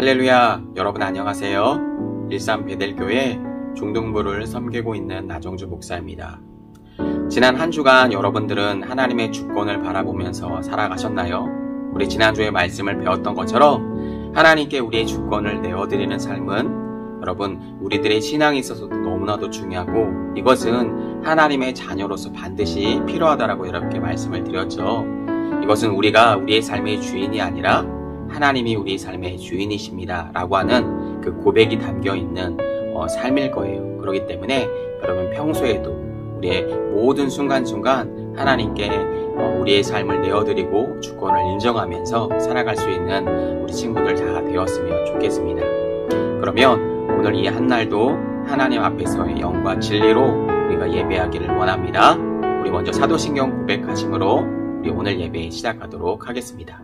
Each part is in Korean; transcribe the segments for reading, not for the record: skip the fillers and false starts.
할렐루야, 여러분 안녕하세요. 일산 베델교회 중등부를 섬기고 있는 나정주 목사입니다. 지난 한 주간 여러분들은 하나님의 주권을 바라보면서 살아가셨나요? 우리 지난주에 말씀을 배웠던 것처럼 하나님께 우리의 주권을 내어드리는 삶은 여러분 우리들의 신앙에 있어서도 너무나도 중요하고 이것은 하나님의 자녀로서 반드시 필요하다라고 여러분께 말씀을 드렸죠. 이것은 우리가 우리의 삶의 주인이 아니라 하나님이 우리 삶의 주인이십니다 라고 하는 그 고백이 담겨있는 삶일 거예요. 그렇기 때문에 여러분 평소에도 우리의 모든 순간순간 하나님께 우리의 삶을 내어드리고 주권을 인정하면서 살아갈 수 있는 우리 친구들 다 되었으면 좋겠습니다. 그러면 오늘 이 한날도 하나님 앞에서의 영과 진리로 우리가 예배하기를 원합니다. 우리 먼저 사도신경 고백하심으로 우리 오늘 예배 시작하도록 하겠습니다.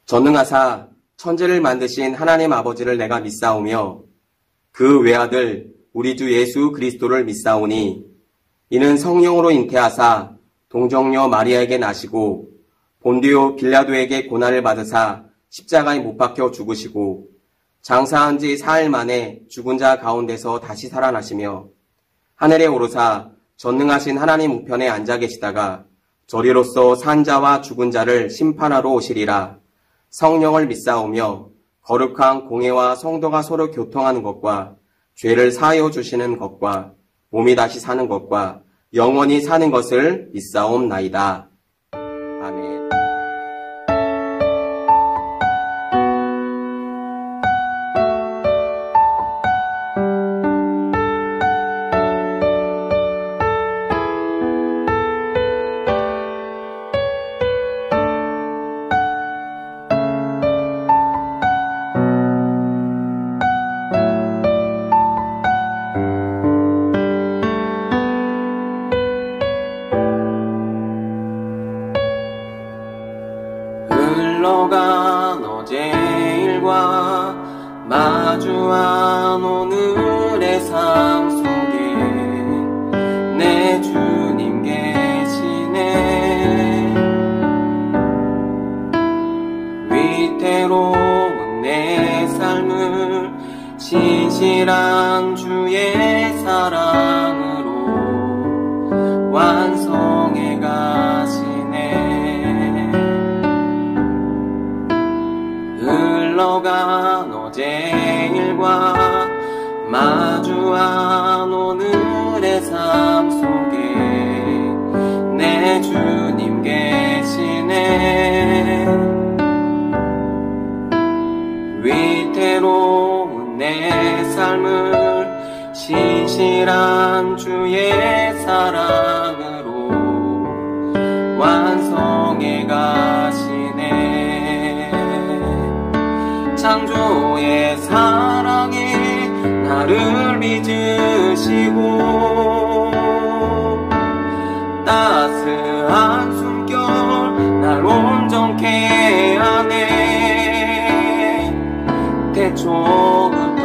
전능하사 천지를 만드신 하나님 아버지를 내가 믿사오며 그 외아들 우리 주 예수 그리스도를 믿사오니 이는 성령으로 잉태하사 동정녀 마리아에게 나시고 본디오 빌라도에게 고난을 받으사 십자가에 못 박혀 죽으시고 장사한 지 사흘 만에 죽은 자 가운데서 다시 살아나시며 하늘에 오르사 전능하신 하나님 우편에 앉아 계시다가 저리로서 산 자와 죽은 자를 심판하러 오시리라. 성령을 믿사오며 거룩한 공회와 성도가 서로 교통하는 것과 죄를 사하여 주시는 것과 몸이 다시 사는 것과 영원히 사는 것을 믿사옵나이다. 아멘. 흘러간 어제 일과 마주한 오늘의 삶 속에 내 주님 계시네. 위태로운 내 삶을 신실한 주의 사랑으로 완성해 가시네. 흘러간 어제 일과 마주한 오늘의 삶 속에 내 주님 계시네. 위태로운 내 삶을 신실한 주의 사랑으로 완성해 가시네. 창조의 사랑이 나를 빚으시고 따스한 숨결 날 온전케 하네. 태초부터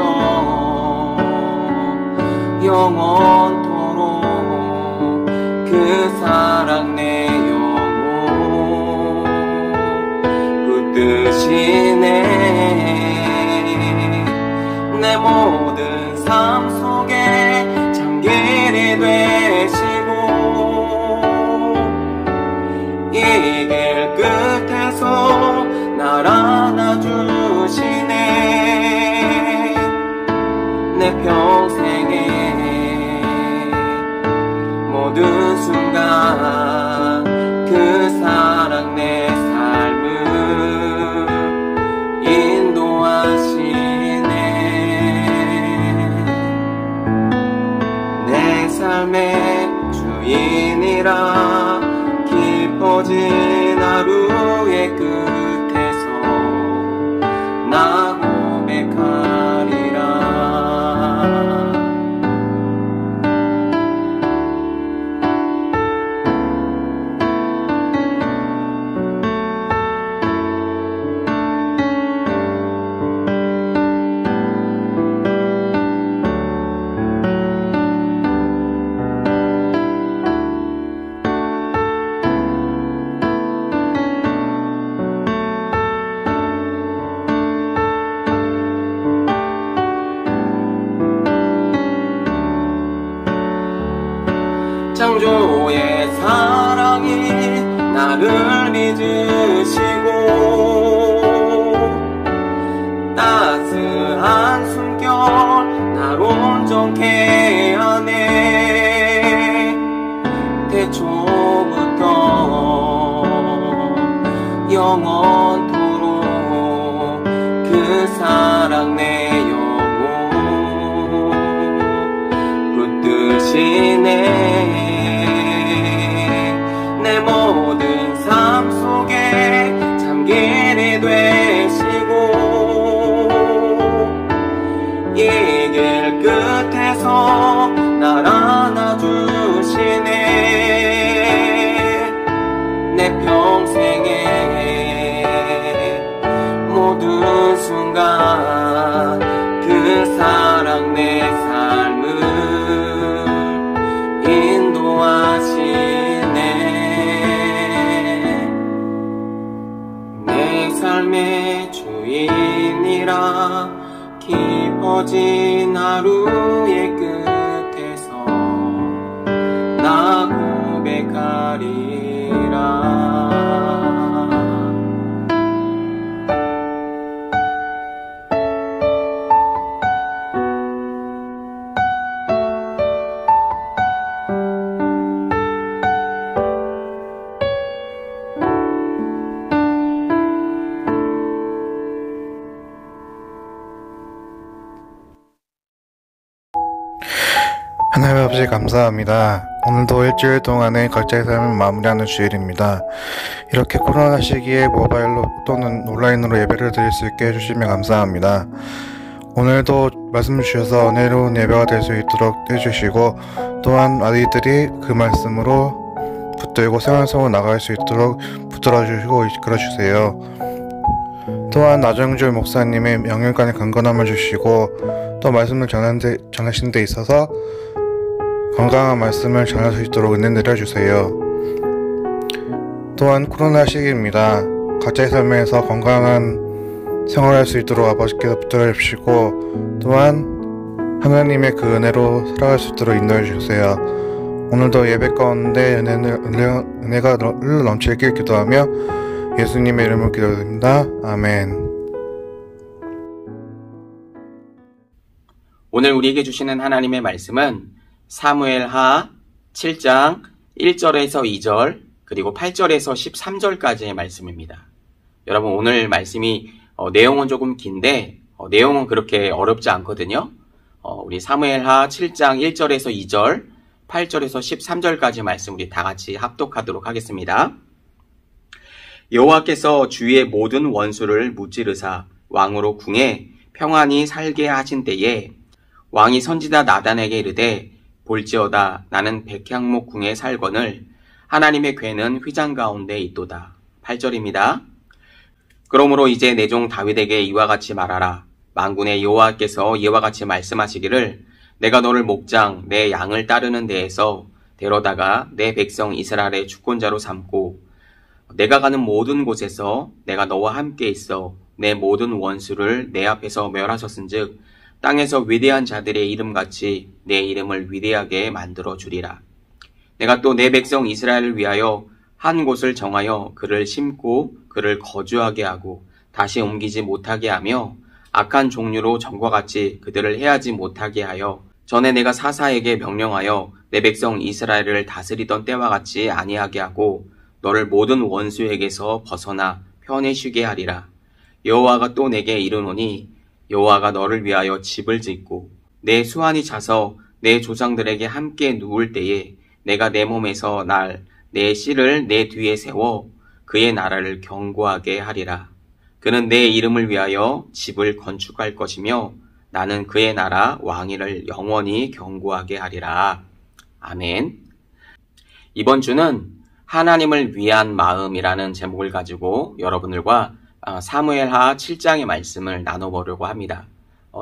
영원토록 그 사랑 내 영혼 붙드시네. 내 모든 삶 속에 참길이 되시고 이 길 끝에서 날 안아주시네. 내 평생에 모든 순간 그 사랑 내 삶을 인도하시네. 내 삶의 주인이라 깊어진 하루의 끝에서 나 고백하리라. 창조의 사랑이 나를 빚으시고 따스한 숨결 날 온전케 하네. 태초부터 영원토록 그 사랑 내 영혼 붙드시네. 내 모든 삶 속에 참길이 되시고 이 길 끝에서 날 안아주시네. 내 평생의 모든 순간 그 사랑 내 삶을 인도하시네. 내 삶의 주인이라 깊어진 하루의 끝에서 나 고백하리라. 하나님 아버지 감사합니다. 오늘도 일주일 동안의 각자의 삶을 마무리하는 주일입니다. 이렇게 코로나 시기에 모바일로 또는 온라인으로 예배를 드릴 수 있게 해주시면 감사합니다. 오늘도 말씀 주셔서 은혜로운 예배가 될 수 있도록 해주시고 또한 아이들이 그 말씀으로 붙들고 생활 속으로 나갈 수 있도록 붙들어주시고 이끌어주세요. 또한 나정주 목사님의 영육간의 강건함을 주시고 또 말씀을 전하신 데 있어서 건강한 말씀을 전할 수 있도록 은혜 내려주세요. 또한 코로나 시기입니다. 각자의 삶에서 건강한 생활할 수 있도록 아버지께서 붙들어 주시고 또한 하나님의 그 은혜로 살아갈 수 있도록 인도해 주세요. 오늘도 예배 가운데 은혜가 흘러 넘치길 기도하며 예수님의 이름으로 기도드립니다. 아멘. 오늘 우리에게 주시는 하나님의 말씀은 사무엘하 7장 1절에서 2절 그리고 8절에서 13절까지의 말씀입니다. 여러분 오늘 말씀이 내용은 조금 긴데 내용은 그렇게 어렵지 않거든요. 우리 사무엘하 7장 1절에서 2절 8절에서 13절까지 말씀 우리 다 같이 합독하도록 하겠습니다. 여호와께서 주의 모든 원수를 무찌르사 왕으로 궁에 평안히 살게 하신 때에 왕이 선지자 나단에게 이르되 볼지어다 나는 백향목 궁에 살거늘 하나님의 궤는 휘장 가운데 있도다. 8절입니다. 그러므로 이제 내 종 다윗에게 이와 같이 말하라. 만군의 여호와께서 이와 같이 말씀하시기를 내가 너를 목장 내 양을 따르는 데에서 데려다가 내 백성 이스라엘의 주권자로 삼고 내가 가는 모든 곳에서 내가 너와 함께 있어 내 모든 원수를 내 앞에서 멸하셨은즉 땅에서 위대한 자들의 이름같이 내 이름을 위대하게 만들어 주리라. 내가 또 내 백성 이스라엘을 위하여 한 곳을 정하여 그를 심고 그를 거주하게 하고 다시 옮기지 못하게 하며 악한 종류로 전과 같이 그들을 해하지 못하게 하여 전에 내가 사사에게 명령하여 내 백성 이스라엘을 다스리던 때와 같이 아니하게 하고 너를 모든 원수에게서 벗어나 편히 쉬게 하리라. 여호와가 또 내게 이르노니 여호와가 너를 위하여 집을 짓고 내 수완이 차서 내 조상들에게 함께 누울 때에 내가 내 몸에서 내 씨를 내 뒤에 세워 그의 나라를 견고하게 하리라. 그는 내 이름을 위하여 집을 건축할 것이며 나는 그의 나라 왕위를 영원히 견고하게 하리라. 아멘. 이번 주는 하나님을 위한 마음이라는 제목을 가지고 여러분들과 사무엘하 7장의 말씀을 나눠보려고 합니다.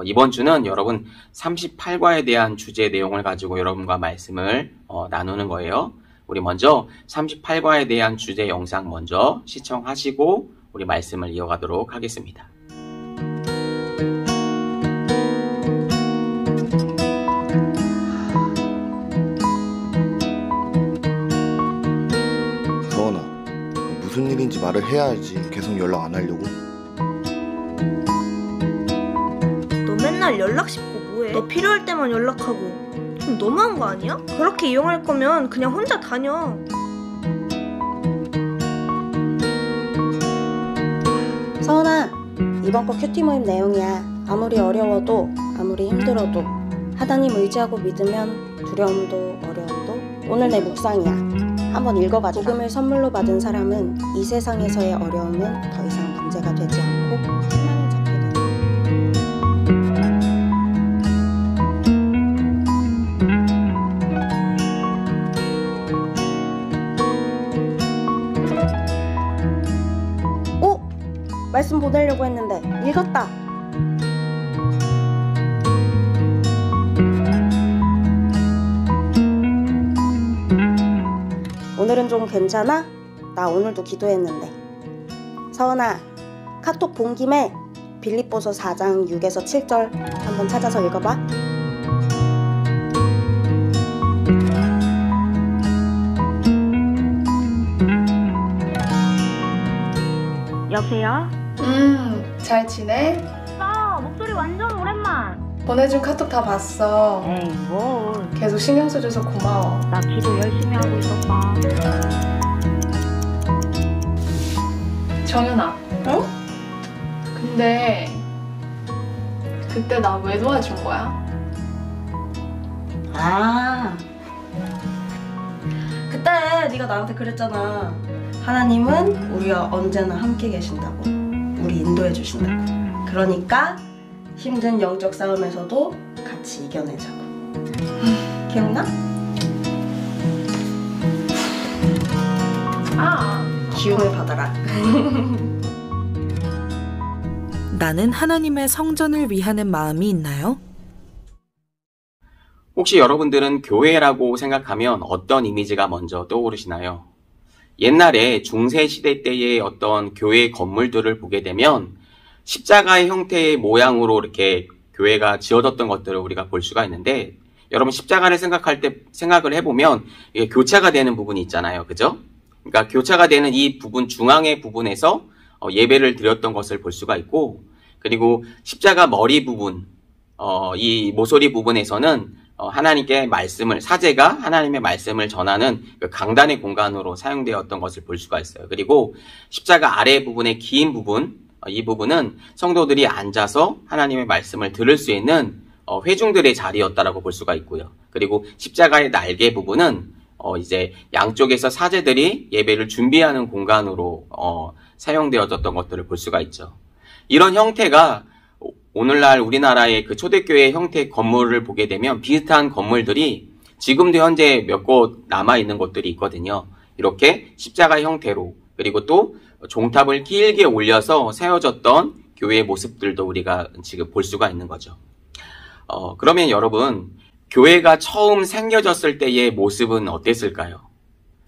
이번 주는 여러분 38과에 대한 주제 내용을 가지고 여러분과 말씀을 나누는 거예요. 우리 먼저 38과에 대한 주제 영상 먼저 시청하시고 우리 말씀을 이어가도록 하겠습니다. 일인지 말을 해야지. 계속 연락 안 하려고. 너 맨날 연락 씹고 뭐해? 너 필요할 때만 연락하고. 좀 너무한 거 아니야? 그렇게 이용할 거면 그냥 혼자 다녀. 서은아, 이번 거 큐티 모임 내용이야. 아무리 어려워도 아무리 힘들어도 하나님 의지하고 믿으면 두려움도 어려움도 오늘 내 묵상이야. 한번 읽어봐줘. 복음을 선물로 받은 사람은 이 세상에서의 어려움은 더 이상 문제가 되지 않고 희망을 찾게 된다. 오! 말씀 보내려고 했는데 읽었다. 오늘은 좀 괜찮아? 나 오늘도 기도했는데. 서은아, 카톡 본 김에 빌립보서 4장 6에서 7절 한번 찾아서 읽어봐. 여보세요? 잘 지내? 나 목소리 완전 오랜만. 보내준 카톡 다 봤어. 에이 뭘. 계속 신경 써줘서 고마워. 나 기도 열심히 하고 있었다. 정연아. 응? 근데 그때 나 왜 도와준 거야? 아, 그때 네가 나한테 그랬잖아. 하나님은 우리와 언제나 함께 계신다고. 우리 인도해 주신다고. 그러니까 힘든 영적 싸움에서도 같이 이겨내자고. 기억나? 기운을 받아라. 나는 하나님의 성전을 위하는 마음이 있나요? 혹시 여러분들은 교회라고 생각하면 어떤 이미지가 먼저 떠오르시나요? 옛날에 중세시대 때의 어떤 교회 건물들을 보게 되면 십자가의 형태의 모양으로 이렇게 교회가 지어졌던 것들을 우리가 볼 수가 있는데, 여러분 십자가를 생각을 해보면 이게 교차가 되는 부분이 있잖아요. 그죠? 그러니까 교차가 되는 이 부분, 중앙의 부분에서 예배를 드렸던 것을 볼 수가 있고, 그리고 십자가 머리 부분, 이 모서리 부분에서는 하나님께 말씀을, 사제가 하나님의 말씀을 전하는 그 강단의 공간으로 사용되었던 것을 볼 수가 있어요. 그리고 십자가 아래 부분의 긴 부분, 이 부분은 성도들이 앉아서 하나님의 말씀을 들을 수 있는 회중들의 자리였다라고 볼 수가 있고요. 그리고 십자가의 날개 부분은 이제 양쪽에서 사제들이 예배를 준비하는 공간으로 사용되어졌던 것들을 볼 수가 있죠. 이런 형태가 오늘날 우리나라의 그 초대교회 형태 건물을 보게 되면 비슷한 건물들이 지금도 현재 몇 곳 남아있는 곳들이 있거든요. 이렇게 십자가 형태로, 그리고 또 종탑을 길게 올려서 세워졌던 교회의 모습들도 우리가 지금 볼 수가 있는 거죠. 그러면 여러분, 교회가 처음 생겨졌을 때의 모습은 어땠을까요?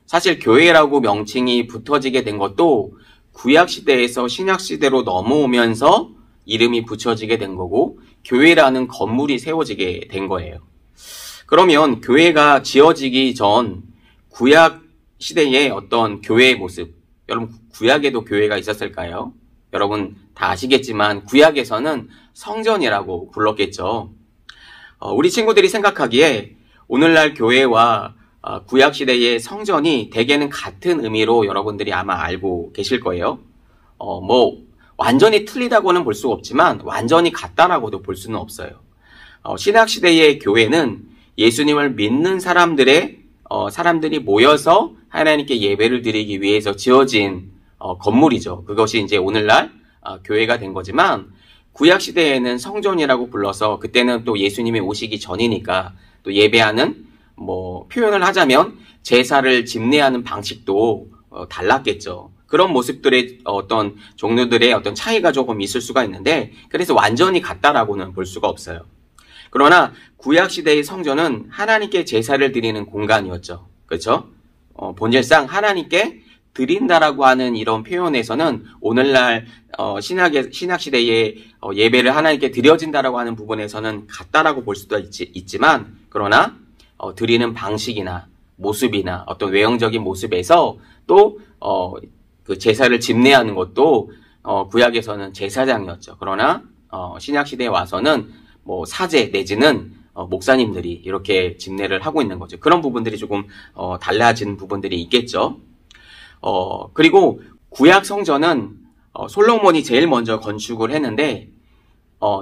사실 교회라고 명칭이 붙어지게 된 것도 구약시대에서 신약시대로 넘어오면서 이름이 붙여지게 된 거고, 교회라는 건물이 세워지게 된 거예요. 그러면 교회가 지어지기 전 구약 시대의 어떤 교회의 모습, 여러분 구약에도 교회가 있었을까요? 여러분 다 아시겠지만 구약에서는 성전이라고 불렀겠죠. 우리 친구들이 생각하기에 오늘날 교회와 구약 시대의 성전이 대개는 같은 의미로 여러분들이 아마 알고 계실 거예요. 완전히 틀리다고는 볼 수가 없지만 완전히 같다라고도 볼 수는 없어요. 신약시대의 교회는 예수님을 믿는 사람들이 모여서 하나님께 예배를 드리기 위해서 지어진 건물이죠. 그것이 이제 오늘날 교회가 된 거지만, 구약시대에는 성전이라고 불러서 그때는 또 예수님이 오시기 전이니까 또 예배하는, 표현을 하자면 제사를 집례하는 방식도 달랐겠죠. 그런 모습들의 어떤 종류들의 어떤 차이가 조금 있을 수가 있는데, 그래서 완전히 같다라고는 볼 수가 없어요. 그러나 구약시대의 성전은 하나님께 제사를 드리는 공간이었죠. 그렇죠? 본질상 하나님께 드린다라고 하는 이런 표현에서는 오늘날 신약시대의 예배를 하나님께 드려진다라고 하는 부분에서는 같다라고 볼 수도 있지만, 그러나 드리는 방식이나 모습이나 어떤 외형적인 모습에서 또 그 제사를 집례하는 것도 구약에서는 제사장이었죠. 그러나 신약 시대에 와서는 뭐 사제 내지는 목사님들이 이렇게 집례를 하고 있는 거죠. 그런 부분들이 조금 달라진 부분들이 있겠죠. 그리고 구약 성전은 솔로몬이 제일 먼저 건축을 했는데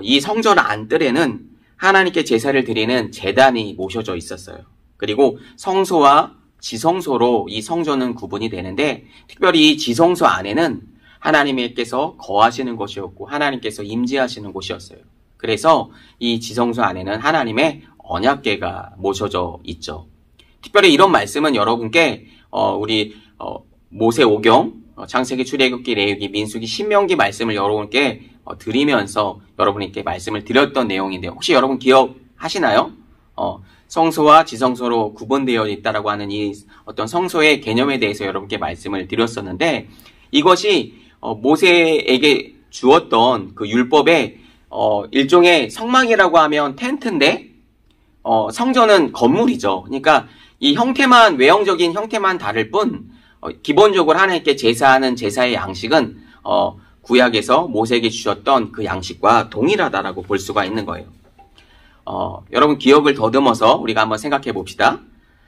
이 성전 안뜰에는 하나님께 제사를 드리는 제단이 모셔져 있었어요. 그리고 성소와 지성소로 이 성전은 구분이 되는데 특별히 이 지성소 안에는 하나님께서 거하시는 곳이었고 하나님께서 임재하시는 곳이었어요. 그래서 이 지성소 안에는 하나님의 언약궤가 모셔져 있죠. 특별히 이런 말씀은 여러분께 우리 모세오경, 창세기, 출애굽기, 레위기, 민수기, 신명기 말씀을 여러분께 드리면서 여러분께 말씀을 드렸던 내용인데 혹시 여러분 기억하시나요? 성소와 지성소로 구분되어 있다라고 하는 이 어떤 성소의 개념에 대해서 여러분께 말씀을 드렸었는데 이것이 모세에게 주었던 그 율법의 일종의 성막이라고 하면 텐트인데 성전은 건물이죠. 그러니까 이 형태만 외형적인 형태만 다를 뿐 기본적으로 하나님께 제사하는 제사의 양식은 구약에서 모세에게 주셨던 그 양식과 동일하다라고 볼 수가 있는 거예요. 여러분 기억을 더듬어서 우리가 한번 생각해 봅시다.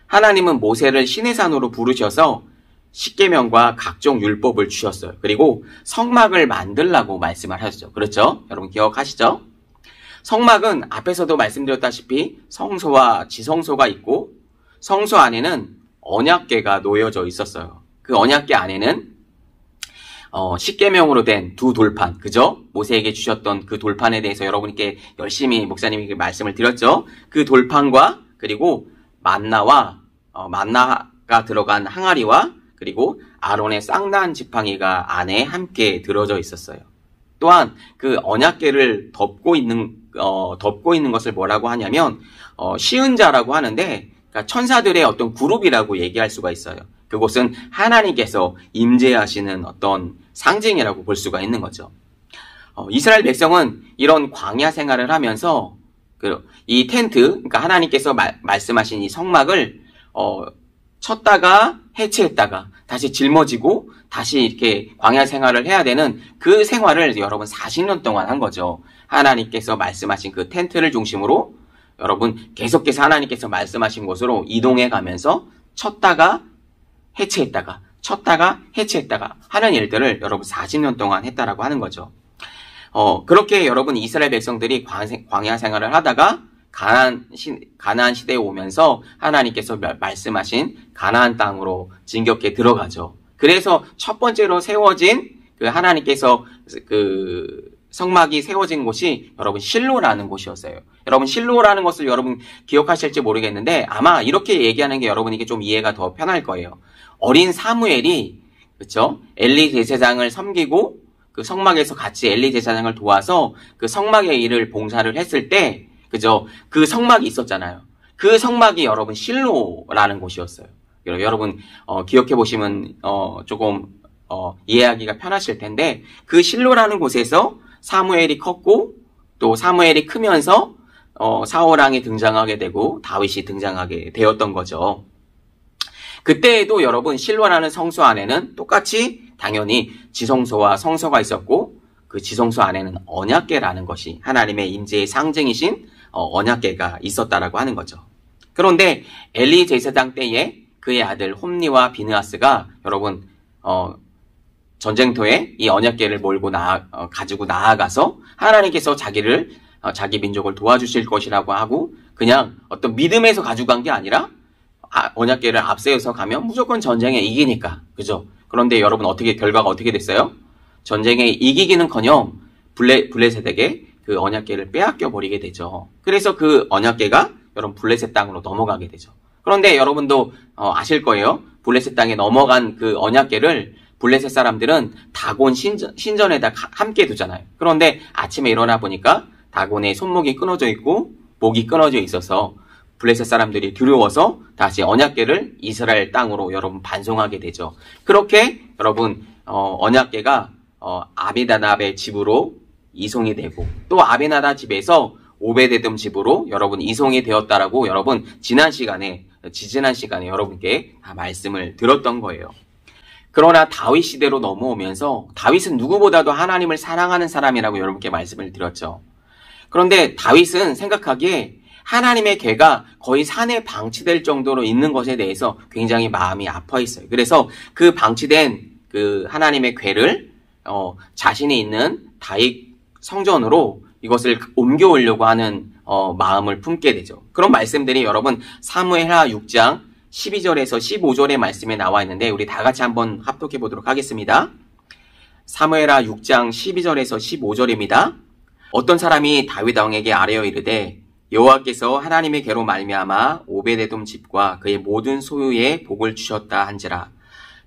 하나님은 모세를 시내산으로 부르셔서 십계명과 각종 율법을 주셨어요. 그리고 성막을 만들라고 말씀을 하셨죠. 그렇죠? 여러분 기억하시죠? 성막은 앞에서도 말씀드렸다시피 성소와 지성소가 있고 성소 안에는 언약궤가 놓여져 있었어요. 그 언약궤 안에는 십계명으로 된 두 돌판, 그죠? 모세에게 주셨던 그 돌판에 대해서 여러분께 열심히 목사님에게 말씀을 드렸죠. 그 돌판과 그리고 만나가 들어간 항아리와 그리고 아론의 쌍난 지팡이가 안에 함께 들어져 있었어요. 또한 그 언약궤를 덮고 있는 것을 뭐라고 하냐면 시은자라고 하는데 그러니까 천사들의 어떤 그룹이라고 얘기할 수가 있어요. 그곳은 하나님께서 임재하시는 어떤 상징이라고 볼 수가 있는 거죠. 이스라엘 백성은 이런 광야 생활을 하면서 이 텐트, 그러니까 하나님께서 말씀하신 이 성막을 쳤다가 해체했다가 다시 짊어지고 다시 이렇게 광야 생활을 해야 되는 그 생활을 여러분 40년 동안 한 거죠. 하나님께서 말씀하신 그 텐트를 중심으로 여러분 계속해서 하나님께서 말씀하신 곳으로 이동해 가면서 쳤다가 해체했다가 쳤다가 해체했다가 하는 일들을 여러분 40년 동안 했다라고 하는 거죠. 그렇게 여러분 이스라엘 백성들이 광야 생활을 하다가 가나안 시대에 오면서 하나님께서 말씀하신 가나안 땅으로 진격해 들어가죠. 그래서 첫 번째로 세워진 그 하나님께서 그 성막이 세워진 곳이 여러분 실로라는 곳이었어요. 여러분 실로라는 것을 여러분 기억하실지 모르겠는데 아마 이렇게 얘기하는 게 여러분에게 좀 이해가 더 편할 거예요. 어린 사무엘이 그렇죠? 엘리 제사장을 섬기고 그 성막에서 같이 엘리 제사장을 도와서 그 성막의 일을 봉사를 했을 때 그죠? 그 성막이 있었잖아요. 그 성막이 여러분 실로라는 곳이었어요. 여러분 기억해 보시면 조금 이해하기가 편하실 텐데 그 실로라는 곳에서 사무엘이 컸고 또 사무엘이 크면서 사울 왕이 등장하게 되고 다윗이 등장하게 되었던 거죠. 그때에도 여러분 실로라는 성소 안에는 똑같이 당연히 지성소와 성소가 있었고 그 지성소 안에는 언약궤라는 것이 하나님의 임재의 상징이신 언약궤가 있었다라고 하는 거죠. 그런데 엘리 제사장 때에 그의 아들 홈니와 비느하스가 여러분 전쟁터에 이 언약궤를 몰고 가지고 나아가서 하나님께서 자기 민족을 도와주실 것이라고 하고 그냥 어떤 믿음에서 가져간 게 아니라 언약궤를 앞세워서 가면 무조건 전쟁에 이기니까 그죠? 그런데 여러분 결과가 어떻게 됐어요? 전쟁에 이기기는커녕 블레셋에게 그 언약궤를 빼앗겨 버리게 되죠. 그래서 그 언약궤가 여러분 블레셋 땅으로 넘어가게 되죠. 그런데 여러분도 아실 거예요. 블레셋 땅에 넘어간 그 언약궤를 블레셋 사람들은 다곤 신전에다 함께 두잖아요. 그런데 아침에 일어나 보니까 다곤의 손목이 끊어져 있고 목이 끊어져 있어서 블레셋 사람들이 두려워서 다시 언약궤를 이스라엘 땅으로 여러분 반송하게 되죠. 그렇게 여러분 언약궤가 아비나답의 집으로 이송이 되고 또 아비나답 집에서 오베데돔 집으로 여러분 이송이 되었다라고 여러분 지지난 시간에 여러분께 다 말씀을 드렸던 거예요. 그러나 다윗 시대로 넘어오면서 다윗은 누구보다도 하나님을 사랑하는 사람이라고 여러분께 말씀을 드렸죠. 그런데 다윗은 생각하기에 하나님의 궤가 거의 산에 방치될 정도로 있는 것에 대해서 굉장히 마음이 아파했어요. 그래서 그 방치된 그 하나님의 궤를 자신이 있는 다윗 성전으로 이것을 옮겨오려고 하는 마음을 품게 되죠. 그런 말씀들이 여러분 사무엘하 6장 12절에서 15절의 말씀에 나와 있는데 우리 다 같이 한번 합독해 보도록 하겠습니다. 사무엘하 6장 12절에서 15절입니다. 어떤 사람이 다윗 왕에게 아뢰어 이르되 여호와께서 하나님의 궤로 말미암아 오베데돔 집과 그의 모든 소유에 복을 주셨다 한지라.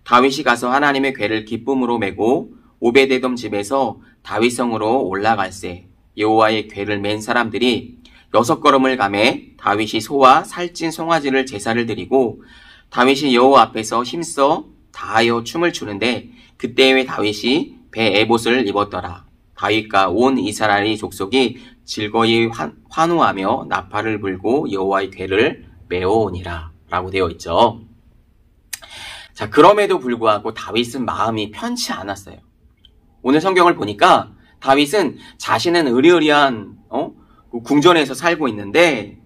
다윗이 가서 하나님의 궤를 기쁨으로 메고 오베데돔 집에서 다윗성으로 올라갈새 여호와의 궤를 맨 사람들이 6걸음을 가매 다윗이 소와 살찐 송아지를 제사를 드리고 다윗이 여호와 앞에서 힘써 다하여 춤을 추는데 그때에 다윗이 배 에봇을 입었더라. 다윗과 온 이스라엘 족속이 즐거이 환호하며 나팔을 불고 여호와의 궤를 메어오니라 라고 되어 있죠. 자, 그럼에도 불구하고 다윗은 마음이 편치 않았어요. 오늘 성경을 보니까 다윗은 자신은 의리의리한 궁전에서 살고 있는데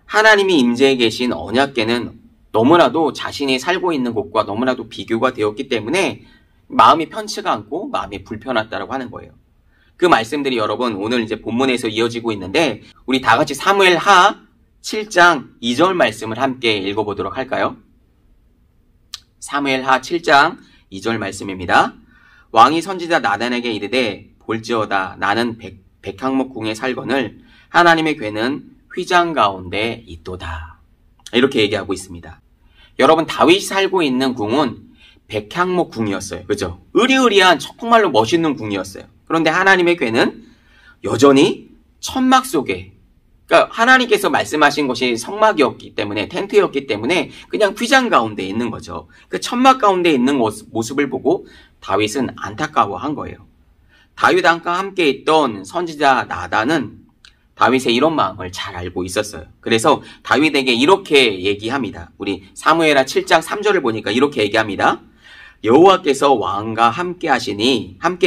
하나님이 임재해 계신 언약궤는 너무나도 자신이 살고 있는 곳과 너무나도 비교가 되었기 때문에 마음이 편치가 않고 마음이 불편하다고 하는 거예요. 그 말씀들이 여러분 오늘 이제 본문에서 이어지고 있는데 우리 다 같이 사무엘하 7장 2절 말씀을 함께 읽어보도록 할까요? 사무엘하 7장 2절 말씀입니다. 왕이 선지자 나단에게 이르되 볼지어다 나는 백향목궁에 살거늘 하나님의 궤는 휘장 가운데 있도다. 이렇게 얘기하고 있습니다. 여러분 다윗이 살고 있는 궁은 백향목궁이었어요. 그죠? 의리의리한 정말로 멋있는 궁이었어요. 그런데 하나님의 궤는 여전히 천막 속에 그러니까 하나님께서 말씀하신 것이 성막이었기 때문에 텐트였기 때문에 그냥 휘장 가운데 있는 거죠. 그 천막 가운데 있는 모습을 보고 다윗은 안타까워한 거예요. 다윗과 함께 있던 선지자 나단은 다윗의 이런 마음을 잘 알고 있었어요. 그래서 다윗에게 이렇게 얘기합니다. 우리 사무엘하 7장 3절을 보니까 이렇게 얘기합니다. 여호와께서 왕과 함께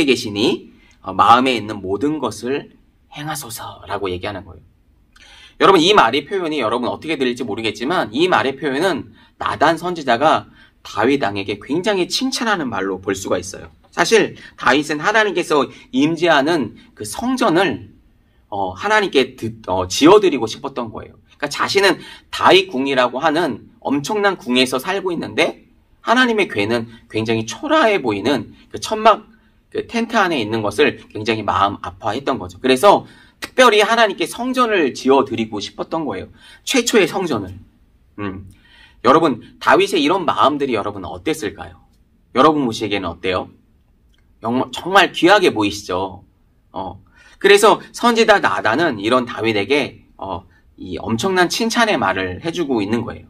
계시니 마음에 있는 모든 것을 행하소서라고 얘기하는 거예요. 여러분 이 말의 표현이 여러분 어떻게 들릴지 모르겠지만 이 말의 표현은 나단 선지자가 다윗 왕에게 굉장히 칭찬하는 말로 볼 수가 있어요. 사실 다윗은 하나님께서 임재하는 그 성전을 하나님께 지어드리고 싶었던 거예요. 그러니까 자신은 다윗 궁이라고 하는 엄청난 궁에서 살고 있는데 하나님의 궤는 굉장히 초라해 보이는 그 천막 그 텐트 안에 있는 것을 굉장히 마음 아파했던 거죠. 그래서 특별히 하나님께 성전을 지어드리고 싶었던 거예요. 최초의 성전을. 여러분 다윗의 이런 마음들이 여러분 어땠을까요? 여러분 보시기에는 어때요? 정말 귀하게 보이시죠? 그래서 선지자 나단은 이런 다윗에게 이 엄청난 칭찬의 말을 해주고 있는 거예요.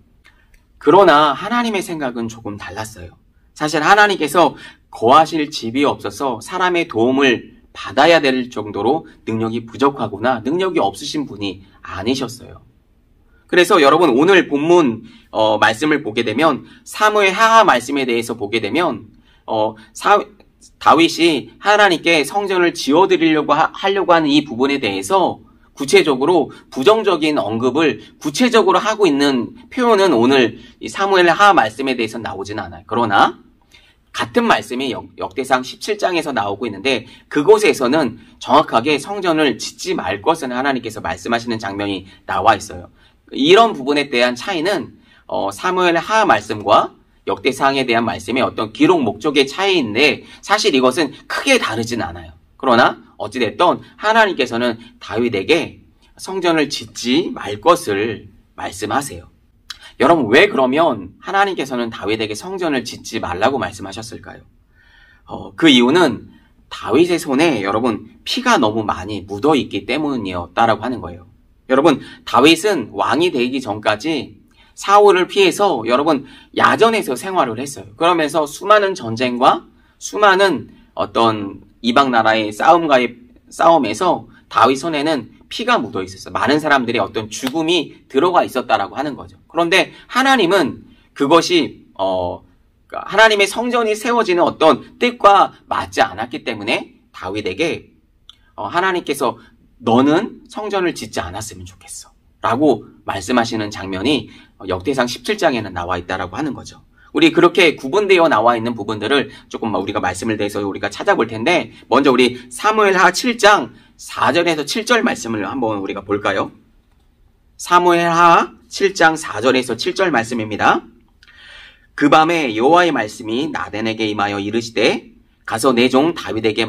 그러나 하나님의 생각은 조금 달랐어요. 사실 하나님께서 거하실 집이 없어서 사람의 도움을 받아야 될 정도로 능력이 부족하거나 능력이 없으신 분이 아니셨어요. 그래서 여러분 오늘 본문 말씀을 보게 되면 사무엘하 말씀에 대해서 보게 되면 다윗이 하나님께 성전을 지어드리려고 하려고 하는 이 부분에 대해서 구체적으로 부정적인 언급을 구체적으로 하고 있는 표현은 오늘 이 사무엘하 말씀에 대해서 나오진 않아요. 그러나 같은 말씀이 역대상 17장에서 나오고 있는데 그곳에서는 정확하게 성전을 짓지 말 것을 하나님께서 말씀하시는 장면이 나와 있어요. 이런 부분에 대한 차이는 사무엘하 말씀과 역대상에 대한 말씀의 어떤 기록 목적의 차이인데 사실 이것은 크게 다르진 않아요. 그러나 어찌됐든 하나님께서는 다윗에게 성전을 짓지 말 것을 말씀하세요. 여러분 왜 그러면 하나님께서는 다윗에게 성전을 짓지 말라고 말씀하셨을까요? 그 이유는 다윗의 손에 여러분 피가 너무 많이 묻어 있기 때문이었다라고 하는 거예요. 여러분 다윗은 왕이 되기 전까지 사울을 피해서 여러분 야전에서 생활을 했어요. 그러면서 수많은 전쟁과 수많은 어떤 이방 나라의 싸움에서 다윗 손에는 피가 묻어 있었어요. 많은 사람들의 어떤 죽음이 들어가 있었다라고 하는 거죠. 그런데 하나님은 그것이 그러니까 하나님의 성전이 세워지는 어떤 뜻과 맞지 않았기 때문에 다윗에게 하나님께서 너는 성전을 짓지 않았으면 좋겠어 라고 말씀하시는 장면이 역대상 17장에는 나와 있다라고 하는 거죠. 우리 그렇게 구분되어 나와 있는 부분들을 조금 우리가 말씀을 대해서 우리가 찾아볼 텐데, 먼저 우리 사무엘하 7장 4절에서 7절 말씀을 한번 우리가 볼까요? 사무엘하 7장 4절에서 7절 말씀입니다. 그 밤에 여호와의 말씀이 나단에게 임하여 이르시되 가서 내 종 다윗에게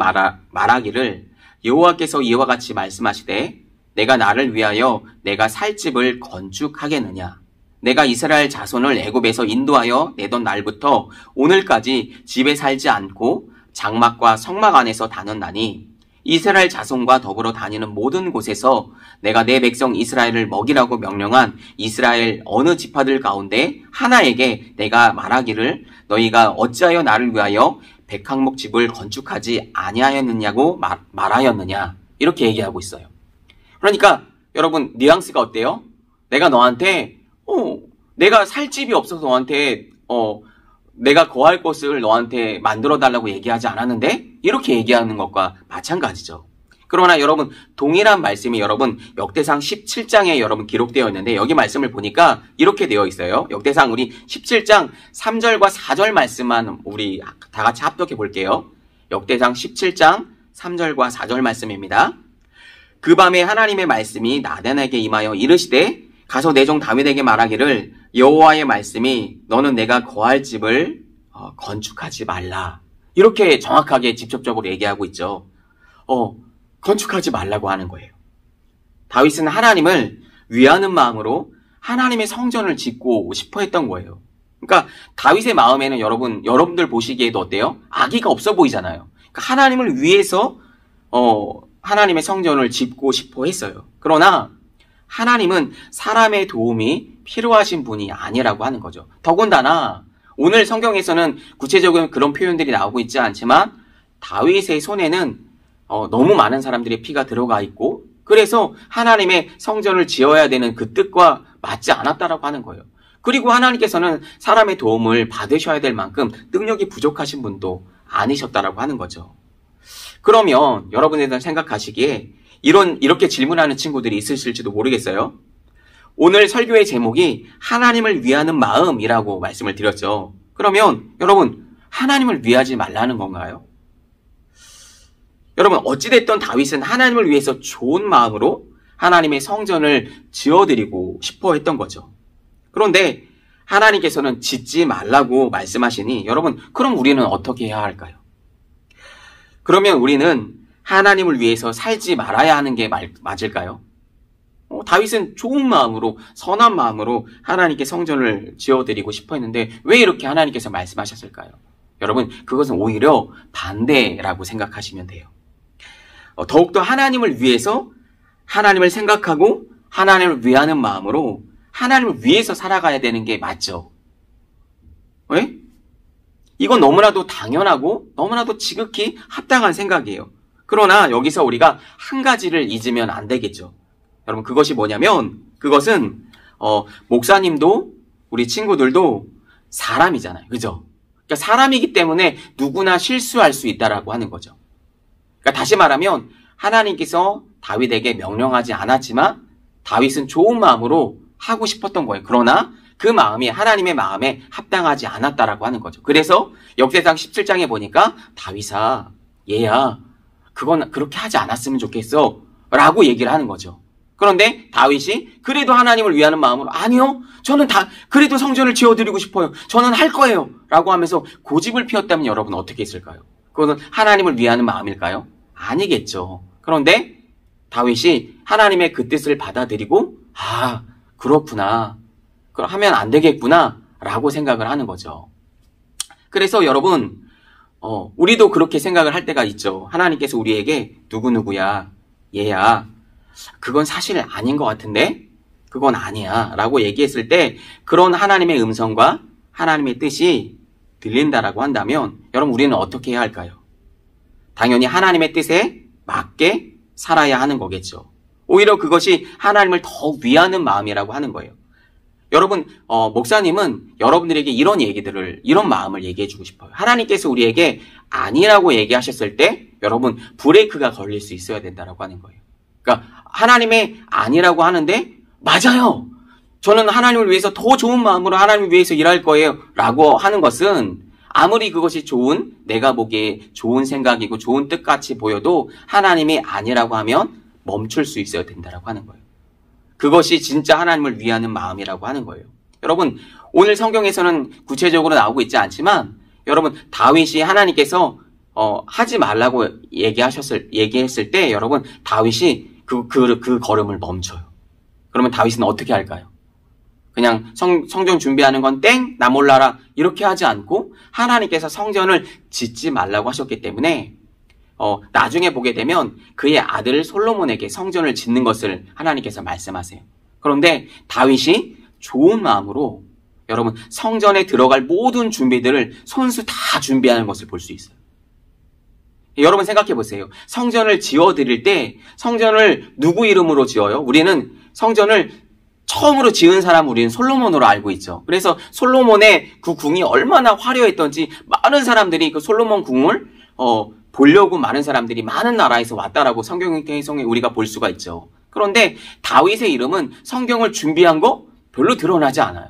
말하기를 여호와께서 이와 같이 말씀하시되 내가 나를 위하여 내가 살 집을 건축하겠느냐. 내가 이스라엘 자손을 애굽에서 인도하여 내던 날부터 오늘까지 집에 살지 않고 장막과 성막 안에서 다녔나니 이스라엘 자손과 더불어 다니는 모든 곳에서 내가 내 백성 이스라엘을 먹이라고 명령한 이스라엘 어느 지파들 가운데 하나에게 내가 말하기를 너희가 어찌하여 나를 위하여 백항목 집을 건축하지 아니하였느냐고 말하였느냐. 이렇게 얘기하고 있어요. 그러니까 여러분 뉘앙스가 어때요? 내가 너한테 내가 살 집이 없어서 너한테 내가 거할 곳을 너한테 만들어 달라고 얘기하지 않았는데 이렇게 얘기하는 것과 마찬가지죠. 그러나 여러분 동일한 말씀이 여러분 역대상 17장에 여러분 기록되어 있는데 여기 말씀을 보니까 이렇게 되어 있어요. 역대상 우리 17장 3절과 4절 말씀만 우리 다 같이 합독해 볼게요. 역대상 17장 3절과 4절 말씀입니다. 그 밤에 하나님의 말씀이 나단에게 임하여 이르시되 가서 내 종 다윗에게 말하기를 여호와의 말씀이 너는 내가 거할 집을 건축하지 말라. 이렇게 정확하게 직접적으로 얘기하고 있죠. 건축하지 말라고 하는 거예요. 다윗은 하나님을 위하는 마음으로 하나님의 성전을 짓고 싶어 했던 거예요. 그러니까 다윗의 마음에는 여러분들 보시기에도 어때요? 악의가 없어 보이잖아요. 그러니까 하나님을 위해서 하나님의 성전을 짓고 싶어 했어요. 그러나 하나님은 사람의 도움이 필요하신 분이 아니라고 하는 거죠. 더군다나 오늘 성경에서는 구체적인 그런 표현들이 나오고 있지 않지만 다윗의 손에는 너무 많은 사람들의 피가 들어가 있고 그래서 하나님의 성전을 지어야 되는 그 뜻과 맞지 않았다라고 하는 거예요. 그리고 하나님께서는 사람의 도움을 받으셔야 될 만큼 능력이 부족하신 분도 아니셨다라고 하는 거죠. 그러면 여러분들 생각하시기에 이렇게 질문하는 친구들이 있으실지도 모르겠어요. 오늘 설교의 제목이 하나님을 위하는 마음이라고 말씀을 드렸죠. 그러면 여러분 하나님을 위하지 말라는 건가요? 여러분 어찌됐든 다윗은 하나님을 위해서 좋은 마음으로 하나님의 성전을 지어드리고 싶어 했던 거죠. 그런데 하나님께서는 짓지 말라고 말씀하시니 여러분 그럼 우리는 어떻게 해야 할까요? 그러면 우리는 하나님을 위해서 살지 말아야 하는 게 맞을까요? 다윗은 좋은 마음으로 선한 마음으로 하나님께 성전을 지어드리고 싶어 했는데 왜 이렇게 하나님께서 말씀하셨을까요? 여러분 그것은 오히려 반대라고 생각하시면 돼요. 더욱더 하나님을 위해서 하나님을 생각하고 하나님을 위하는 마음으로 하나님을 위해서 살아가야 되는 게 맞죠. 왜? 이건 너무나도 당연하고 너무나도 지극히 합당한 생각이에요. 그러나 여기서 우리가 한 가지를 잊으면 안 되겠죠. 여러분 그것이 뭐냐면 그것은 목사님도 우리 친구들도 사람이잖아요. 그죠? 그러니까 사람이기 때문에 누구나 실수할 수 있다라고 하는 거죠. 그러니까 다시 말하면 하나님께서 다윗에게 명령하지 않았지만 다윗은 좋은 마음으로 하고 싶었던 거예요. 그러나 그 마음이 하나님의 마음에 합당하지 않았다라고 하는 거죠. 그래서 역대상 17장에 보니까 다윗아, 얘야, 그건 그렇게 하지 않았으면 좋겠어 라고 얘기를 하는 거죠. 그런데 다윗이 그래도 하나님을 위하는 마음으로 아니요, 저는 그래도 성전을 지어드리고 싶어요. 저는 할 거예요. 라고 하면서 고집을 피웠다면 여러분 어떻게 했을까요? 그것은 하나님을 위하는 마음일까요? 아니겠죠. 그런데 다윗이 하나님의 그 뜻을 받아들이고 그렇구나. 그럼 하면 안 되겠구나 라고 생각을 하는 거죠. 그래서 여러분 우리도 그렇게 생각을 할 때가 있죠. 하나님께서 우리에게 누구누구야, 얘야, 그건 사실 아닌 것 같은데 그건 아니야 라고 얘기했을 때 그런 하나님의 음성과 하나님의 뜻이 들린다라고 한다면 여러분 우리는 어떻게 해야 할까요? 당연히 하나님의 뜻에 맞게 살아야 하는 거겠죠. 오히려 그것이 하나님을 더 위하는 마음이라고 하는 거예요. 여러분, 목사님은 여러분들에게 이런 마음을 얘기해주고 싶어요. 하나님께서 우리에게 아니라고 얘기하셨을 때 여러분 브레이크가 걸릴 수 있어야 된다라고 하는 거예요. 그러니까 하나님의 아니라고 하는데 맞아요. 저는 하나님을 위해서 더 좋은 마음으로 하나님을 위해서 일할 거예요. 라고 하는 것은 아무리 그것이 내가 보기에 좋은 생각이고 좋은 뜻같이 보여도 하나님이 아니라고 하면 멈출 수 있어야 된다라고 하는 거예요. 그것이 진짜 하나님을 위하는 마음이라고 하는 거예요. 여러분, 오늘 성경에서는 구체적으로 나오고 있지 않지만 여러분, 다윗이 하나님께서 하지 말라고 얘기했을 때 여러분, 다윗이 그 걸음을 멈춰요. 그러면 다윗은 어떻게 할까요? 그냥 성전 준비하는 건 땡, 나 몰라라 이렇게 하지 않고 하나님께서 성전을 짓지 말라고 하셨기 때문에 나중에 보게 되면 그의 아들 솔로몬에게 성전을 짓는 것을 하나님께서 말씀하세요. 그런데 다윗이 좋은 마음으로 여러분 성전에 들어갈 모든 준비들을 손수 다 준비하는 것을 볼 수 있어요. 여러분 생각해 보세요. 성전을 지어드릴 때 성전을 누구 이름으로 지어요? 우리는 성전을 처음으로 지은 사람 우리는 솔로몬으로 알고 있죠. 그래서 솔로몬의 그 궁이 얼마나 화려했던지 많은 사람들이 그 솔로몬 궁을 보려고 많은 사람들이 많은 나라에서 왔다라고 성경에 우리가 볼 수가 있죠. 그런데 다윗의 이름은 성경을 준비한 거 별로 드러나지 않아요.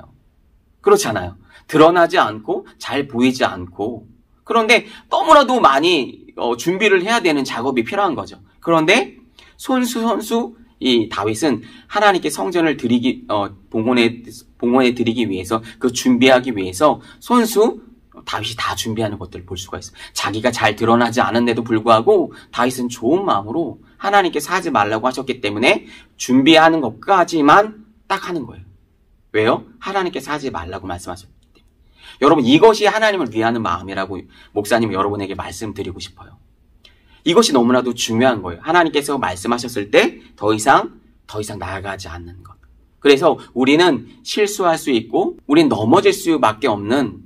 그렇잖아요. 드러나지 않고 잘 보이지 않고 그런데 너무나도 많이 준비를 해야 되는 작업이 필요한 거죠. 그런데 손수 이 다윗은 하나님께 성전을 봉헌해 드리기 위해서 그 준비하기 위해서 손수 다윗이 다 준비하는 것들을 볼 수가 있어요. 자기가 잘 드러나지 않은데도 불구하고 다윗은 좋은 마음으로 하나님께서 하지 말라고 하셨기 때문에 준비하는 것까지만 딱 하는 거예요. 왜요? 하나님께서 하지 말라고 말씀하셨기 때문에. 여러분 이것이 하나님을 위하는 마음이라고 목사님 여러분에게 말씀드리고 싶어요. 이것이 너무나도 중요한 거예요. 하나님께서 말씀하셨을 때 더 이상 나아가지 않는 것. 그래서 우리는 실수할 수 있고 우린 넘어질 수밖에 없는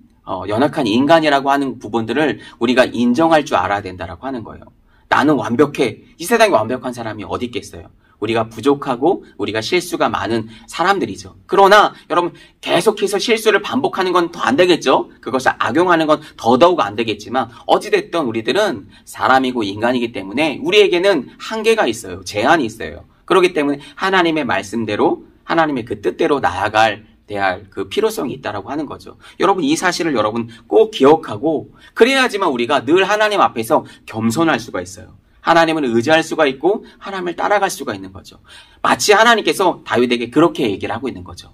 연약한 인간이라고 하는 부분들을 우리가 인정할 줄 알아야 된다라고 하는 거예요. 나는 완벽해. 이 세상에 완벽한 사람이 어디 있겠어요? 우리가 부족하고 우리가 실수가 많은 사람들이죠. 그러나 여러분 계속해서 실수를 반복하는 건 더 안 되겠죠? 그것을 악용하는 건 더더욱 안 되겠지만 어찌됐든 우리들은 사람이고 인간이기 때문에 우리에게는 한계가 있어요. 제한이 있어요. 그렇기 때문에 하나님의 말씀대로 하나님의 그 뜻대로 나아갈 그 필요성이 있다라고 하는 거죠. 여러분 이 사실을 여러분 꼭 기억하고 그래야지만 우리가 늘 하나님 앞에서 겸손할 수가 있어요. 하나님을 의지할 수가 있고 하나님을 따라갈 수가 있는 거죠. 마치 하나님께서 다윗에게 그렇게 얘기를 하고 있는 거죠.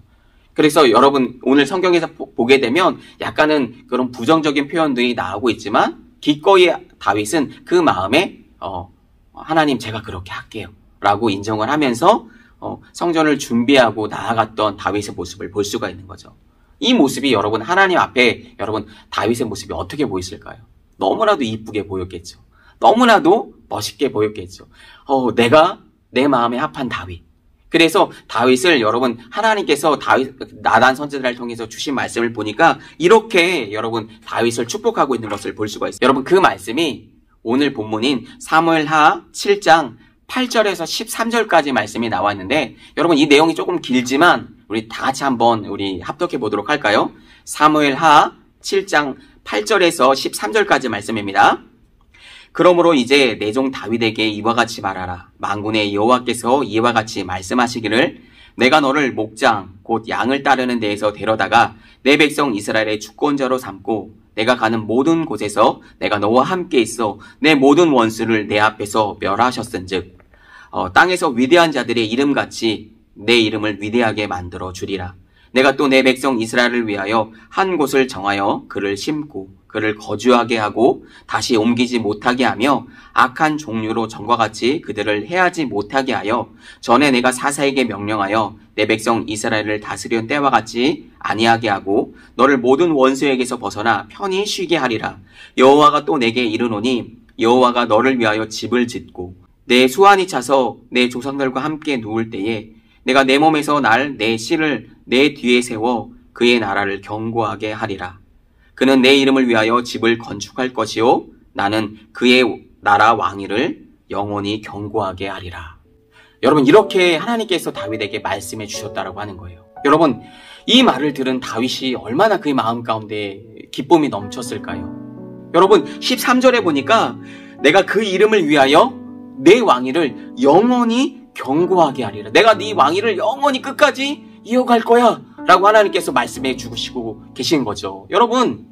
그래서 여러분 오늘 성경에서 보게 되면 약간은 그런 부정적인 표현들이 나오고 있지만 기꺼이 다윗은 그 마음에 하나님 제가 그렇게 할게요 라고 인정을 하면서 성전을 준비하고 나아갔던 다윗의 모습을 볼 수가 있는 거죠. 이 모습이 여러분 하나님 앞에 여러분 다윗의 모습이 어떻게 보였을까요? 너무나도 이쁘게 보였겠죠. 너무나도 멋있게 보였겠죠. 내가 내 마음에 합한 다윗. 그래서 다윗을 여러분 하나님께서 나단 선지자를 통해서 주신 말씀을 보니까 이렇게 여러분 다윗을 축복하고 있는 것을 볼 수가 있어요. 여러분 그 말씀이 오늘 본문인 사무엘하 7장 8절에서 13절까지 말씀이 나와 있는데 여러분 이 내용이 조금 길지만 우리 다 같이 한번 우리 합독해 보도록 할까요? 사무엘하 7장 8절에서 13절까지 말씀입니다. 그러므로 이제 내 종 다윗에게 이와 같이 말하라. 만군의 여호와께서 이와 같이 말씀하시기를 내가 너를 목장 곧 양을 따르는 데에서 데려다가 내 백성 이스라엘의 주권자로 삼고 내가 가는 모든 곳에서 내가 너와 함께 있어 내 모든 원수를 내 앞에서 멸하셨은즉 땅에서 위대한 자들의 이름같이 내 이름을 위대하게 만들어 주리라. 내가 또 내 백성 이스라엘을 위하여 한 곳을 정하여 그를 심고 그를 거주하게 하고 다시 옮기지 못하게 하며 악한 종류로 전과 같이 그들을 해하지 못하게 하여 전에 내가 사사에게 명령하여 내 백성 이스라엘을 다스리던 때와 같이 아니하게 하고 너를 모든 원수에게서 벗어나 편히 쉬게 하리라. 여호와가 또 내게 이르노니 여호와가 너를 위하여 집을 짓고 내 수완이 차서 내 조상들과 함께 누울 때에 내가 내 몸에서 날 내 씨를 내 뒤에 세워 그의 나라를 견고하게 하리라. 그는 내 이름을 위하여 집을 건축할 것이요 나는 그의 나라 왕위를 영원히 견고하게 하리라. 여러분 이렇게 하나님께서 다윗에게 말씀해 주셨다라고 하는 거예요. 여러분 이 말을 들은 다윗이 얼마나 그의 마음 가운데 기쁨이 넘쳤을까요? 여러분 13절에 보니까 내가 그 이름을 위하여 내 왕위를 영원히 견고하게 하리라. 내가 네 왕위를 영원히 끝까지 이어갈 거야 라고 하나님께서 말씀해 주시고 계신 거죠. 여러분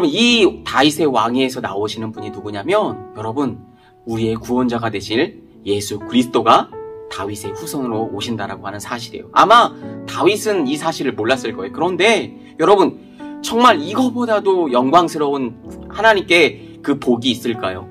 이 다윗의 왕위에서 나오시는 분이 누구냐면 여러분 우리의 구원자가 되실 예수 그리스도가 다윗의 후손으로 오신다라고 하는 사실이에요. 아마 다윗은 이 사실을 몰랐을 거예요. 그런데 여러분 정말 이거보다도 영광스러운 하나님께 그 복이 있을까요?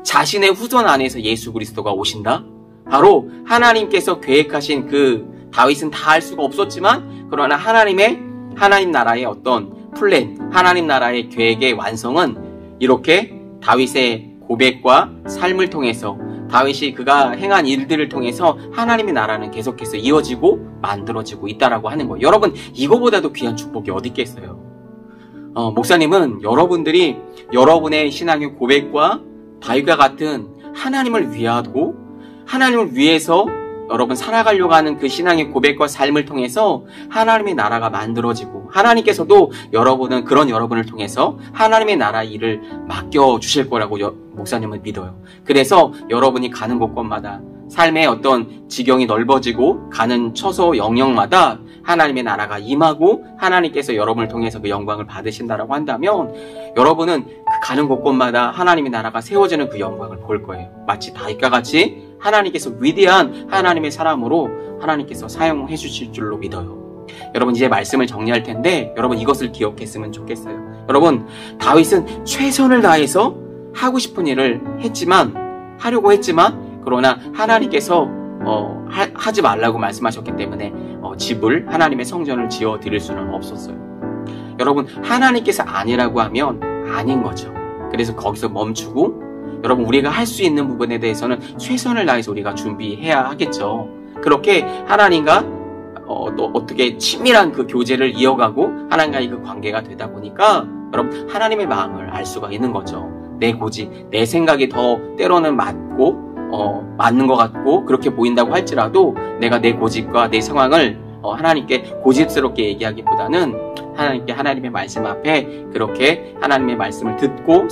자신의 후손 안에서 예수 그리스도가 오신다? 바로 하나님께서 계획하신 그 다윗은 다 할 수가 없었지만 그러나 하나님 나라의 어떤 플랜, 하나님 나라의 계획의 완성은 이렇게 다윗의 고백과 삶을 통해서 다윗이 그가 행한 일들을 통해서 하나님의 나라는 계속해서 이어지고 만들어지고 있다라고 하는 거예요. 여러분 이거보다도 귀한 축복이 어디 있겠어요? 목사님은 여러분들이 여러분의 신앙의 고백과 다윗과 같은 하나님을 위하고 하나님을 위해서 여러분 살아가려고 하는 그 신앙의 고백과 삶을 통해서 하나님의 나라가 만들어지고 하나님께서도 그런 여러분을 통해서 하나님의 나라 일을 맡겨주실 거라고 목사님은 믿어요. 그래서 여러분이 가는 곳곳마다 삶의 어떤 지경이 넓어지고 가는 처소 영역마다 하나님의 나라가 임하고 하나님께서 여러분을 통해서 그 영광을 받으신다라고 한다면 여러분은 그 가는 곳곳마다 하나님의 나라가 세워지는 그 영광을 볼 거예요. 마치 다윗과 같이 하나님께서 위대한 하나님의 사람으로 하나님께서 사용해 주실 줄로 믿어요. 여러분 이제 말씀을 정리할 텐데 여러분 이것을 기억했으면 좋겠어요. 여러분 다윗은 최선을 다해서 하고 싶은 일을 하려고 했지만 그러나 하나님께서 하지 말라고 말씀하셨기 때문에 집을 하나님의 성전을 지어 드릴 수는 없었어요. 여러분 하나님께서 아니라고 하면 아닌 거죠. 그래서 거기서 멈추고 여러분 우리가 할 수 있는 부분에 대해서는 최선을 다해서 우리가 준비해야 하겠죠. 그렇게 하나님과 또 어떻게 친밀한 그 교제를 이어가고 하나님과의 그 관계가 되다 보니까 여러분 하나님의 마음을 알 수가 있는 거죠. 내 고집, 내 생각이 더 때로는 맞는 것 같고 그렇게 보인다고 할지라도 내가 내 고집과 내 상황을 하나님께 고집스럽게 얘기하기보다는 하나님의 말씀 앞에 그렇게 하나님의 말씀을 듣고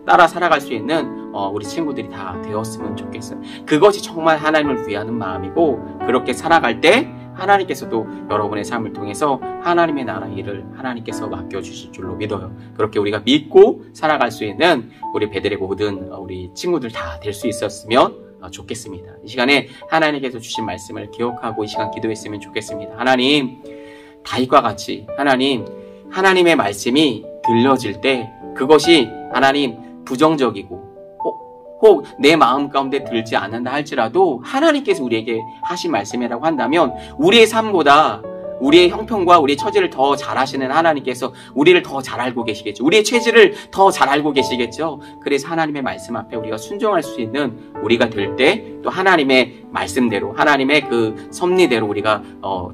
따라 살아갈 수 있는 우리 친구들이 다 되었으면 좋겠어요. 그것이 정말 하나님을 위하는 마음이고 그렇게 살아갈 때 하나님께서도 여러분의 삶을 통해서 하나님의 나라 일을 하나님께서 맡겨주실 줄로 믿어요. 그렇게 우리가 믿고 살아갈 수 있는 우리 베들의 모든 우리 친구들 다 될 수 있었으면 좋겠습니다. 이 시간에 하나님께서 주신 말씀을 기억하고 이 시간 기도했으면 좋겠습니다. 하나님 다윗과 같이 하나님의 말씀이 들려질 때 그것이 하나님 부정적이고 혹 내 마음 가운데 들지 않는다 할지라도 하나님께서 우리에게 하신 말씀이라고 한다면 우리의 삶보다 우리의 형편과 우리의 처지를 더 잘 아시는 하나님께서 우리를 더 잘 알고 계시겠죠. 우리의 체질을 더 잘 알고 계시겠죠. 그래서 하나님의 말씀 앞에 우리가 순종할 수 있는 우리가 될 때 또 하나님의 말씀대로 하나님의 그 섭리대로 우리가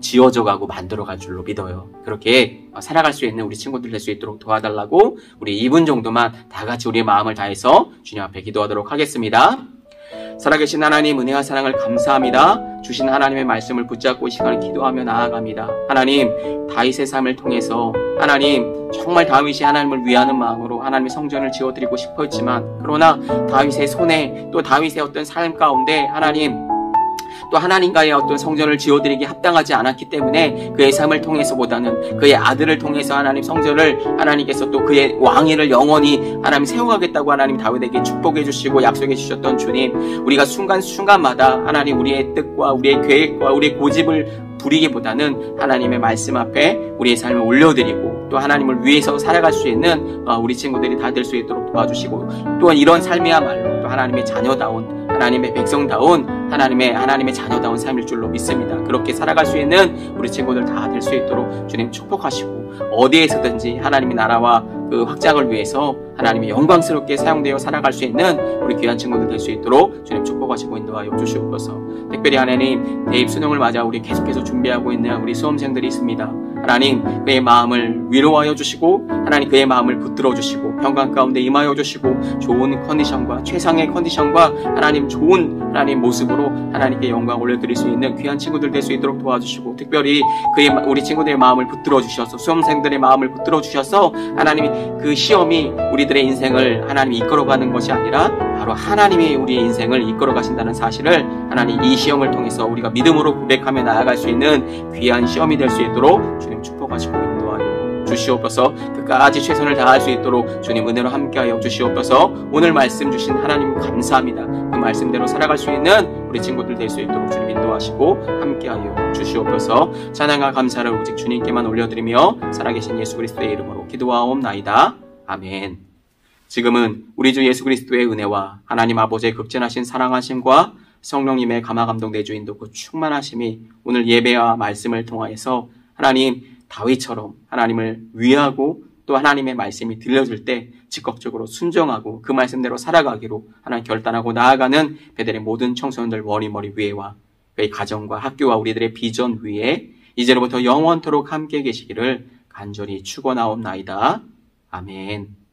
지어져 가고 만들어 갈 줄로 믿어요. 그렇게 살아갈 수 있는 우리 친구들 될 수 있도록 도와달라고 우리 2분 정도만 다 같이 우리의 마음을 다해서 주님 앞에 기도하도록 하겠습니다. 살아계신 하나님 은혜와 사랑을 감사합니다. 주신 하나님의 말씀을 붙잡고 이 시간을 기도하며 나아갑니다. 하나님 다윗의 삶을 통해서 하나님 정말 다윗이 하나님을 위하는 마음으로 하나님의 성전을 지어드리고 싶었지만 그러나 다윗의 손에 또 다윗의 어떤 삶 가운데 하나님 또 하나님과의 어떤 성전을 지어드리기 합당하지 않았기 때문에 그의 삶을 통해서보다는 그의 아들을 통해서 하나님 성전을 하나님께서 또 그의 왕위를 영원히 하나님 세워가겠다고 하나님 다윗에게 축복해 주시고 약속해 주셨던 주님, 우리가 순간순간마다 하나님 우리의 뜻과 우리의 계획과 우리의 고집을 부리기보다는 하나님의 말씀 앞에 우리의 삶을 올려드리고 또 하나님을 위해서 살아갈 수 있는 우리 친구들이 다 될 수 있도록 도와주시고 또한 이런 삶이야말로 또 하나님의 자녀다운 하나님의 백성다운 하나님의 자녀다운 삶일 줄로 믿습니다. 그렇게 살아갈 수 있는 우리 친구들 다 될 수 있도록 주님 축복하시고 어디에서든지 하나님의 나라와 그 확장을 위해서 하나님의 영광스럽게 사용되어 살아갈 수 있는 우리 귀한 친구들 될 수 있도록 주님 축복하시고 인도하여 주시옵소서. 특별히 하나님 대입 수능을 맞아 우리 계속해서 준비하고 있는 우리 수험생들이 있습니다. 하나님 그의 마음을 위로하여 주시고 하나님 그의 마음을 붙들어 주시고 평강 가운데 임하여 주시고 좋은 컨디션과 최상의 컨디션과 하나님 좋은 하나님 모습으로 하나님께 영광 올려드릴 수 있는 귀한 친구들 될 수 있도록 도와주시고 특별히 우리 친구들의 마음을 붙들어 주셔서 수험생들의 마음을 붙들어 주셔서 하나님이 그 시험이 우리들의 인생을 하나님이 이끌어가는 것이 아니라 바로 하나님이 우리의 인생을 이끌어 가신다는 사실을 하나님 이 시험을 통해서 우리가 믿음으로 고백하며 나아갈 수 있는 귀한 시험이 될 수 있도록 주님 축복하시고 인도하여 주시옵소서. 끝까지 최선을 다할 수 있도록 주님 은혜로 함께하여 주시옵소서. 오늘 말씀 주신 하나님 감사합니다. 그 말씀대로 살아갈 수 있는 우리 친구들 될 수 있도록 주님 인도하시고 함께하여 주시옵소서. 찬양과 감사를 오직 주님께만 올려드리며 살아계신 예수 그리스도의 이름으로 기도하옵나이다. 아멘. 지금은 우리 주 예수 그리스도의 은혜와 하나님 아버지의 극진하신 사랑하심과 성령님의 감화감동 내주인도 그 충만하심이 오늘 예배와 말씀을 통하여서 하나님 다윗처럼 하나님을 위하고 또 하나님의 말씀이 들려질 때 적극적으로 순종하고 그 말씀대로 살아가기로 하나님 결단하고 나아가는 베델의 모든 청소년들 머리 위에와 그의 가정과 학교와 우리들의 비전 위에 이제로부터 영원토록 함께 계시기를 간절히 축원하옵나이다. 아멘.